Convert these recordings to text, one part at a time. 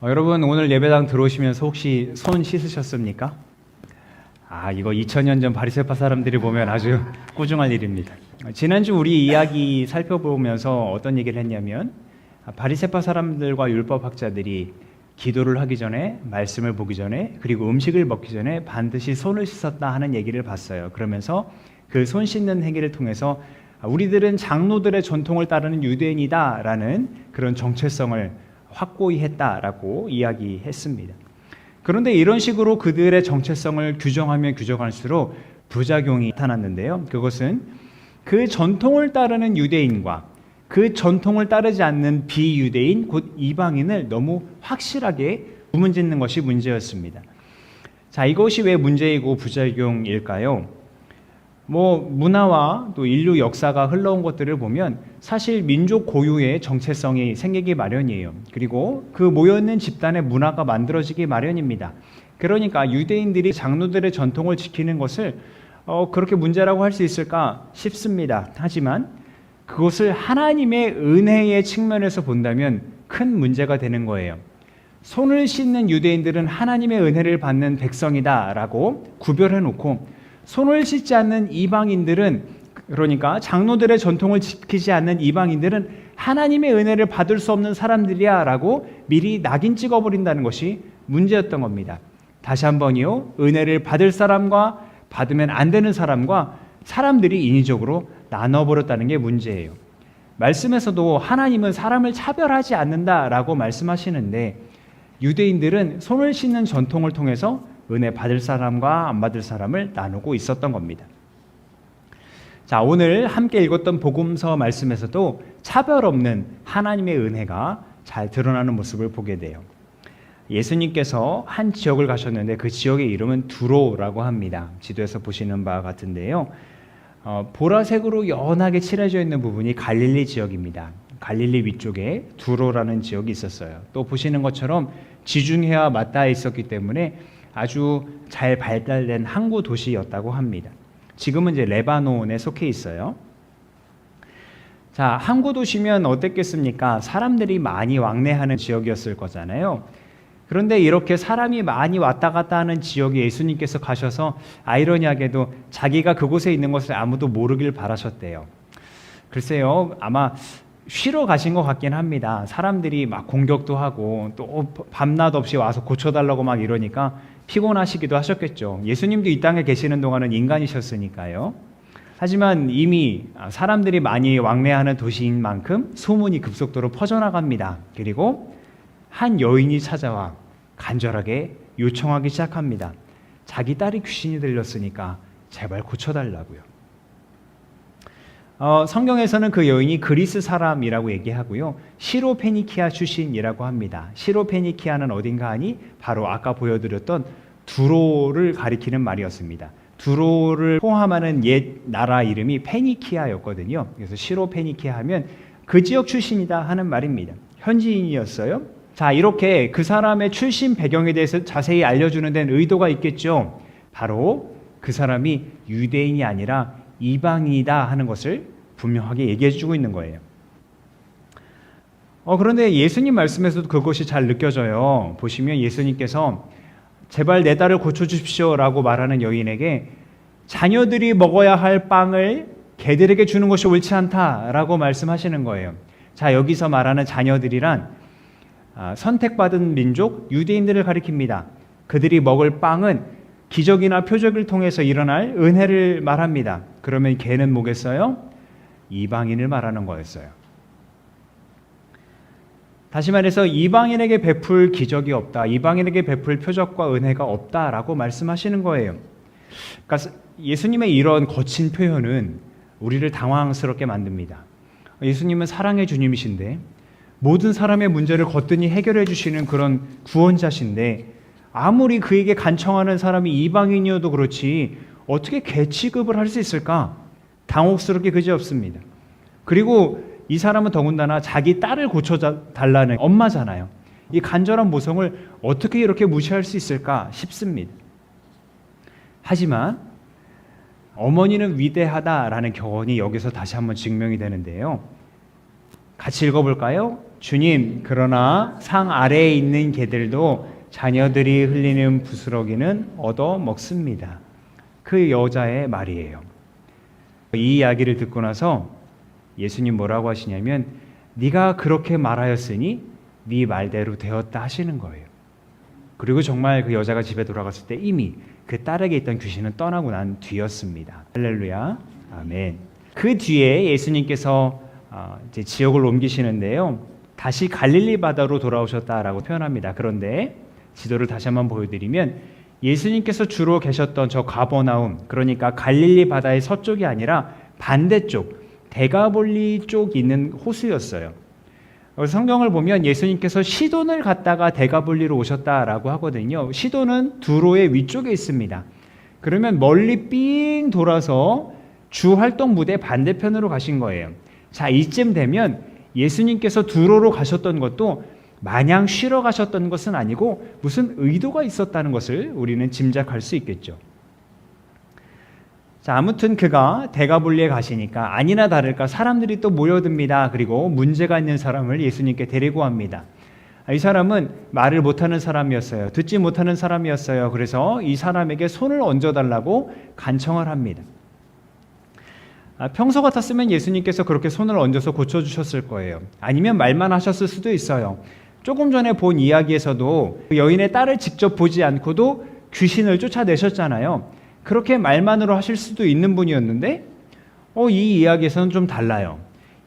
여러분 오늘 예배당 들어오시면서 혹시 손 씻으셨습니까? 이거 2000년 전 바리새파 사람들이 보면 아주 꾸중할 일입니다. 지난주 우리 이야기 살펴보면서 어떤 얘기를 했냐면 바리새파 사람들과 율법학자들이 기도를 하기 전에, 말씀을 보기 전에, 그리고 음식을 먹기 전에 반드시 손을 씻었다 하는 얘기를 봤어요. 그러면서 그 손 씻는 행위를 통해서 우리들은 장로들의 전통을 따르는 유대인이다라는 그런 정체성을 확고히 했다라고 이야기했습니다. 그런데 이런 식으로 그들의 정체성을 규정하면 규정할수록 부작용이 나타났는데요. 그것은 그 전통을 따르는 유대인과 그 전통을 따르지 않는 비유대인, 곧 이방인을 너무 확실하게 구분짓는 것이 문제였습니다. 자, 이것이 왜 문제이고 부작용일까요? 문화와 또 인류 역사가 흘러온 것들을 보면 사실 민족 고유의 정체성이 생기기 마련이에요. 그리고 그 모여있는 집단의 문화가 만들어지기 마련입니다. 그러니까 유대인들이 장로들의 전통을 지키는 것을 그렇게 문제라고 할 수 있을까 싶습니다. 하지만 그것을 하나님의 은혜의 측면에서 본다면 큰 문제가 되는 거예요. 손을 씻는 유대인들은 하나님의 은혜를 받는 백성이다라고 구별해 놓고, 손을 씻지 않는 이방인들은, 그러니까 장로들의 전통을 지키지 않는 이방인들은 하나님의 은혜를 받을 수 없는 사람들이야 라고 미리 낙인 찍어버린다는 것이 문제였던 겁니다. 다시 한번요, 은혜를 받을 사람과 받으면 안 되는 사람과 사람들이 인위적으로 나눠버렸다는 게 문제예요. 말씀에서도 하나님은 사람을 차별하지 않는다라고 말씀하시는데, 유대인들은 손을 씻는 전통을 통해서 은혜 받을 사람과 안 받을 사람을 나누고 있었던 겁니다. 자, 오늘 함께 읽었던 복음서 말씀에서도 차별 없는 하나님의 은혜가 잘 드러나는 모습을 보게 돼요. 예수님께서 한 지역을 가셨는데 그 지역의 이름은 두로라고 합니다. 지도에서 보시는 바와 같은데요. 보라색으로 연하게 칠해져 있는 부분이 갈릴리 지역입니다. 갈릴리 위쪽에 두로라는 지역이 있었어요. 또 보시는 것처럼 지중해와 맞닿아 있었기 때문에 아주 잘 발달된 항구 도시였다고 합니다. 지금은 이제 레바논에 속해 있어요. 자, 항구 도시면 어땠겠습니까? 사람들이 많이 왕래하는 지역이었을 거잖아요. 그런데 이렇게 사람이 많이 왔다 갔다 하는 지역에 예수님께서 가셔서 아이러니하게도 자기가 그곳에 있는 것을 아무도 모르길 바라셨대요. 글쎄요, 아마 쉬러 가신 것 같긴 합니다. 사람들이 막 공격도 하고 또 밤낮 없이 와서 고쳐달라고 막 이러니까 피곤하시기도 하셨겠죠. 예수님도 이 땅에 계시는 동안은 인간이셨으니까요. 하지만 이미 사람들이 많이 왕래하는 도시인 만큼 소문이 급속도로 퍼져나갑니다. 그리고 한 여인이 찾아와 간절하게 요청하기 시작합니다. 자기 딸이 귀신이 들렸으니까 제발 고쳐달라고요. 성경에서는 그 여인이 그리스 사람이라고 얘기하고요. 시로페니키아 출신이라고 합니다. 시로페니키아는 어딘가 하니 바로 아까 보여드렸던 두로를 가리키는 말이었습니다. 두로를 포함하는 옛 나라 이름이 페니키아였거든요. 그래서 시로페니키아 하면 그 지역 출신이다 하는 말입니다. 현지인이었어요. 자, 이렇게 그 사람의 출신 배경에 대해서 자세히 알려주는 데는 의도가 있겠죠. 바로 그 사람이 유대인이 아니라 이방인이다 하는 것을 분명하게 얘기해주고 있는 거예요. 그런데 예수님 말씀에서도 그것이 잘 느껴져요. 보시면 예수님께서 제발 내 딸을 고쳐주십시오 라고 말하는 여인에게 자녀들이 먹어야 할 빵을 개들에게 주는 것이 옳지 않다라고 말씀하시는 거예요. 자, 여기서 말하는 자녀들이란 선택받은 민족 유대인들을 가리킵니다. 그들이 먹을 빵은 기적이나 표적을 통해서 일어날 은혜를 말합니다. 그러면 걔는 뭐겠어요? 이방인을 말하는 거였어요. 다시 말해서 이방인에게 베풀 기적이 없다, 이방인에게 베풀 표적과 은혜가 없다라고 말씀하시는 거예요. 그러니까 예수님의 이런 거친 표현은 우리를 당황스럽게 만듭니다. 예수님은 사랑의 주님이신데 모든 사람의 문제를 거뜬히 해결해 주시는 그런 구원자신데 아무리 그에게 간청하는 사람이 이방인이어도 그렇지 어떻게 개 취급을 할 수 있을까? 당혹스럽게 그지없습니다. 그리고 이 사람은 더군다나 자기 딸을 고쳐달라는 엄마잖아요. 이 간절한 모성을 어떻게 이렇게 무시할 수 있을까 싶습니다. 하지만 어머니는 위대하다라는 교훈이 여기서 다시 한번 증명이 되는데요. 같이 읽어볼까요? 주님, 그러나 상 아래에 있는 개들도 자녀들이 흘리는 부스러기는 얻어 먹습니다. 그 여자의 말이에요. 이 이야기를 듣고 나서 예수님 뭐라고 하시냐면 네가 그렇게 말하였으니 네 말대로 되었다 하시는 거예요. 그리고 정말 그 여자가 집에 돌아갔을 때 이미 그 딸에게 있던 귀신은 떠나고 난 뒤였습니다. 할렐루야. 아멘. 그 뒤에 예수님께서 이제 지역을 옮기시는데요. 다시 갈릴리 바다로 돌아오셨다라고 표현합니다. 그런데 지도를 다시 한번 보여드리면 예수님께서 주로 계셨던 저 가버나움, 그러니까 갈릴리 바다의 서쪽이 아니라 반대쪽 데가볼리 쪽 있는 호수였어요. 성경을 보면 예수님께서 시돈을 갔다가 데가볼리로 오셨다라고 하거든요. 시돈은 두로의 위쪽에 있습니다. 그러면 멀리 삥 돌아서 주 활동 무대 반대편으로 가신 거예요. 자, 이쯤 되면 예수님께서 두로로 가셨던 것도 마냥 쉬러 가셨던 것은 아니고 무슨 의도가 있었다는 것을 우리는 짐작할 수 있겠죠. 자, 아무튼 그가 데가볼리에 가시니까 아니나 다를까 사람들이 또 모여듭니다. 그리고 문제가 있는 사람을 예수님께 데리고 합니다. 이 사람은 말을 못하는 사람이었어요. 듣지 못하는 사람이었어요. 그래서 이 사람에게 손을 얹어달라고 간청을 합니다. 평소 같았으면 예수님께서 그렇게 손을 얹어서 고쳐주셨을 거예요. 아니면 말만 하셨을 수도 있어요. 조금 전에 본 이야기에서도 여인의 딸을 직접 보지 않고도 귀신을 쫓아내셨잖아요. 그렇게 말만으로 하실 수도 있는 분이었는데 이 이야기에서는 좀 달라요.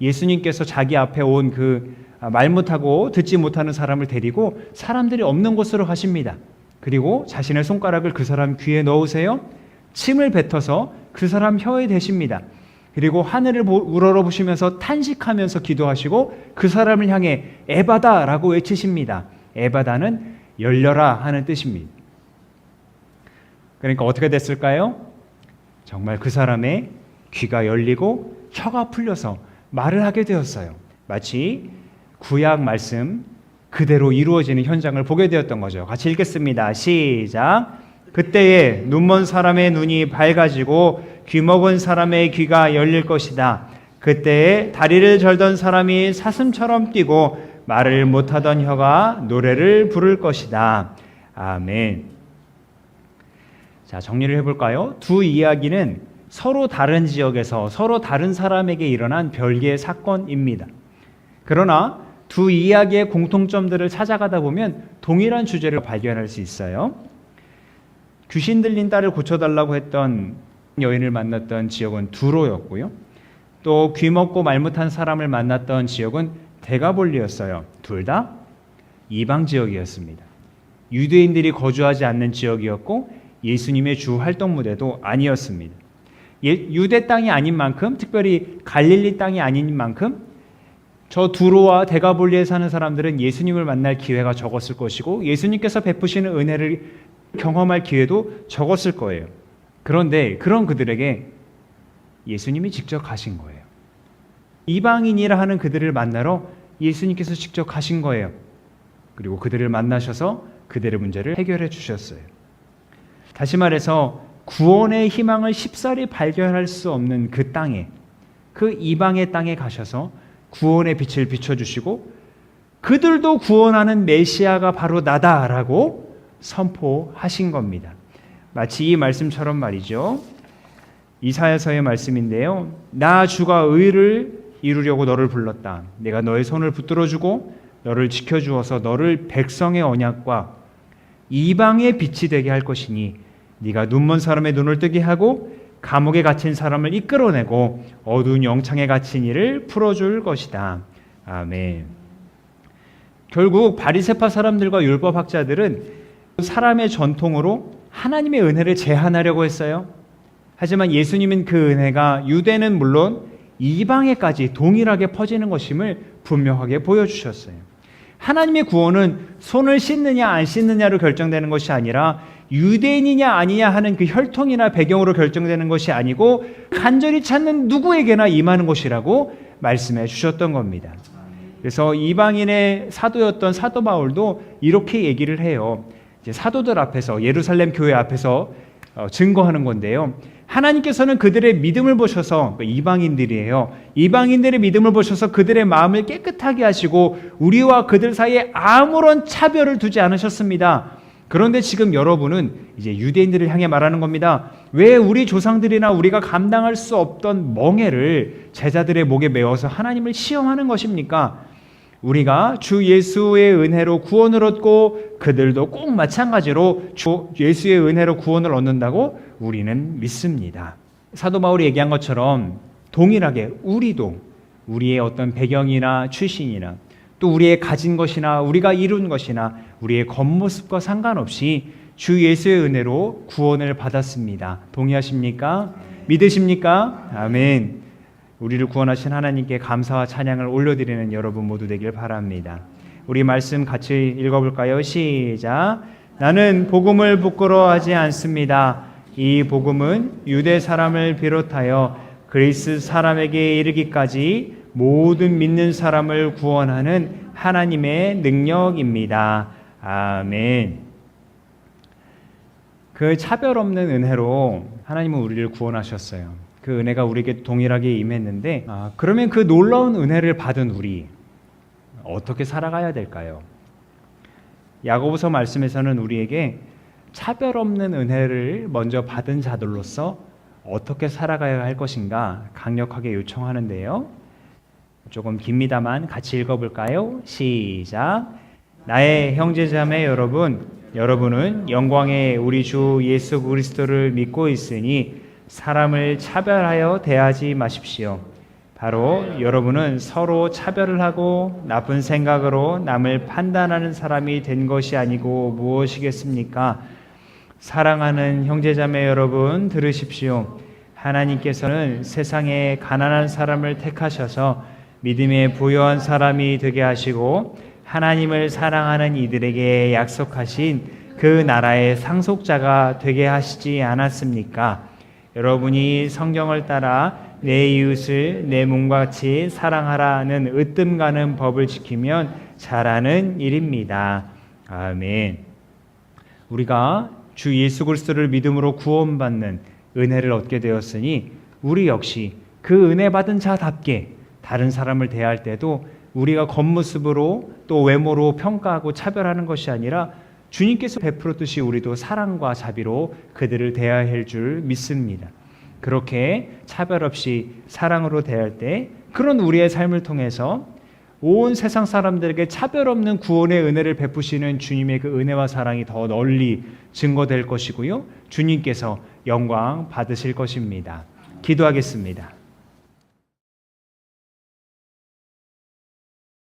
예수님께서 자기 앞에 온 그 말 못하고 듣지 못하는 사람을 데리고 사람들이 없는 곳으로 가십니다. 그리고 자신의 손가락을 그 사람 귀에 넣으세요. 침을 뱉어서 그 사람 혀에 대십니다. 그리고 하늘을 우러러보시면서 탄식하면서 기도하시고 그 사람을 향해 에바다라고 외치십니다. 에바다는 열려라 하는 뜻입니다. 그러니까 어떻게 됐을까요? 정말 그 사람의 귀가 열리고 혀가 풀려서 말을 하게 되었어요. 마치 구약 말씀 그대로 이루어지는 현장을 보게 되었던 거죠. 같이 읽겠습니다. 시작. 그때에 눈먼 사람의 눈이 밝아지고 귀먹은 사람의 귀가 열릴 것이다. 그때에 다리를 절던 사람이 사슴처럼 뛰고 말을 못하던 혀가 노래를 부를 것이다. 아멘. 자, 정리를 해볼까요? 두 이야기는 서로 다른 지역에서 서로 다른 사람에게 일어난 별개의 사건입니다. 그러나 두 이야기의 공통점들을 찾아가다 보면 동일한 주제를 발견할 수 있어요. 귀신 들린 딸을 고쳐달라고 했던 여인을 만났던 지역은 두로였고요. 또 귀 먹고 말 못한 사람을 만났던 지역은 데가볼리였어요. 둘 다 이방 지역이었습니다. 유대인들이 거주하지 않는 지역이었고 예수님의 주 활동 무대도 아니었습니다. 유대 땅이 아닌 만큼, 특별히 갈릴리 땅이 아닌 만큼 저 두로와 데가볼리에 사는 사람들은 예수님을 만날 기회가 적었을 것이고 예수님께서 베푸시는 은혜를 경험할 기회도 적었을 거예요. 그런데 그런 그들에게 예수님이 직접 가신 거예요. 이방인이라 하는 그들을 만나러 예수님께서 직접 가신 거예요. 그리고 그들을 만나셔서 그들의 문제를 해결해 주셨어요. 다시 말해서 구원의 희망을 쉽사리 발견할 수 없는 그 땅에, 그 이방의 땅에 가셔서 구원의 빛을 비춰주시고 그들도 구원하는 메시아가 바로 나다라고 선포하신 겁니다. 마치 이 말씀처럼 말이죠. 이사야서의 말씀인데요. 나 주가 의를 이루려고 너를 불렀다. 내가 너의 손을 붙들어주고 너를 지켜주어서 너를 백성의 언약과 이방의 빛이 되게 할 것이니 네가 눈먼 사람의 눈을 뜨게 하고 감옥에 갇힌 사람을 이끌어내고 어두운 영창에 갇힌 이를 풀어줄 것이다. 아멘. 결국 바리새파 사람들과 율법학자들은 사람의 전통으로 하나님의 은혜를 제한하려고 했어요. 하지만 예수님은 그 은혜가 유대는 물론 이방에까지 동일하게 퍼지는 것임을 분명하게 보여주셨어요. 하나님의 구원은 손을 씻느냐 안 씻느냐로 결정되는 것이 아니라 유대인이냐 아니냐 하는 그 혈통이나 배경으로 결정되는 것이 아니고 간절히 찾는 누구에게나 임하는 것이라고 말씀해 주셨던 겁니다. 그래서 이방인의 사도였던 사도 바울도 이렇게 얘기를 해요. 이제 사도들 앞에서 예루살렘 교회 앞에서 증거하는 건데요. 하나님께서는 그들의 믿음을 보셔서, 이방인들이에요. 이방인들의 믿음을 보셔서 그들의 마음을 깨끗하게 하시고 우리와 그들 사이에 아무런 차별을 두지 않으셨습니다. 그런데 지금 여러분은 이제 유대인들을 향해 말하는 겁니다. 왜 우리 조상들이나 우리가 감당할 수 없던 멍에를 제자들의 목에 메워서 하나님을 시험하는 것입니까? 우리가 주 예수의 은혜로 구원을 얻고 그들도 꼭 마찬가지로 주 예수의 은혜로 구원을 얻는다고 우리는 믿습니다. 사도 바울이 얘기한 것처럼 동일하게 우리도 우리의 어떤 배경이나 출신이나 또 우리의 가진 것이나 우리가 이룬 것이나 우리의 겉모습과 상관없이 주 예수의 은혜로 구원을 받았습니다. 동의하십니까? 믿으십니까? 아멘. 우리를 구원하신 하나님께 감사와 찬양을 올려드리는 여러분 모두 되길 바랍니다. 우리 말씀 같이 읽어볼까요? 시작. 나는 복음을 부끄러워하지 않습니다. 이 복음은 유대 사람을 비롯하여 그리스 사람에게 이르기까지 모든 믿는 사람을 구원하는 하나님의 능력입니다. 아멘. 그 차별 없는 은혜로 하나님은 우리를 구원하셨어요. 그 은혜가 우리에게 동일하게 임했는데, 그러면 그 놀라운 은혜를 받은 우리 어떻게 살아가야 될까요? 야고보서 말씀에서는 우리에게 차별 없는 은혜를 먼저 받은 자들로서 어떻게 살아가야 할 것인가 강력하게 요청하는데요. 조금 깁니다만 같이 읽어볼까요? 시작. 나의 형제자매 여러분, 여러분은 영광의 우리 주 예수 그리스도를 믿고 있으니 사람을 차별하여 대하지 마십시오. 바로 여러분은 서로 차별을 하고 나쁜 생각으로 남을 판단하는 사람이 된 것이 아니고 무엇이겠습니까? 사랑하는 형제자매 여러분, 들으십시오. 하나님께서는 세상에 가난한 사람을 택하셔서 믿음에 부유한 사람이 되게 하시고 하나님을 사랑하는 이들에게 약속하신 그 나라의 상속자가 되게 하시지 않았습니까? 여러분이 성경을 따라 내 이웃을 내 몸과 같이 사랑하라는 으뜸 가는 법을 지키면 잘하는 일입니다. 아멘. 우리가 주 예수 그리스도를 믿음으로 구원받는 은혜를 얻게 되었으니 우리 역시 그 은혜 받은 자답게 다른 사람을 대할 때도 우리가 겉모습으로 또 외모로 평가하고 차별하는 것이 아니라 주님께서 베풀었듯이 우리도 사랑과 자비로 그들을 대해야 할 줄 믿습니다. 그렇게 차별 없이 사랑으로 대할 때 그런 우리의 삶을 통해서 온 세상 사람들에게 차별 없는 구원의 은혜를 베푸시는 주님의 그 은혜와 사랑이 더 널리 증거될 것이고요. 주님께서 영광 받으실 것입니다. 기도하겠습니다.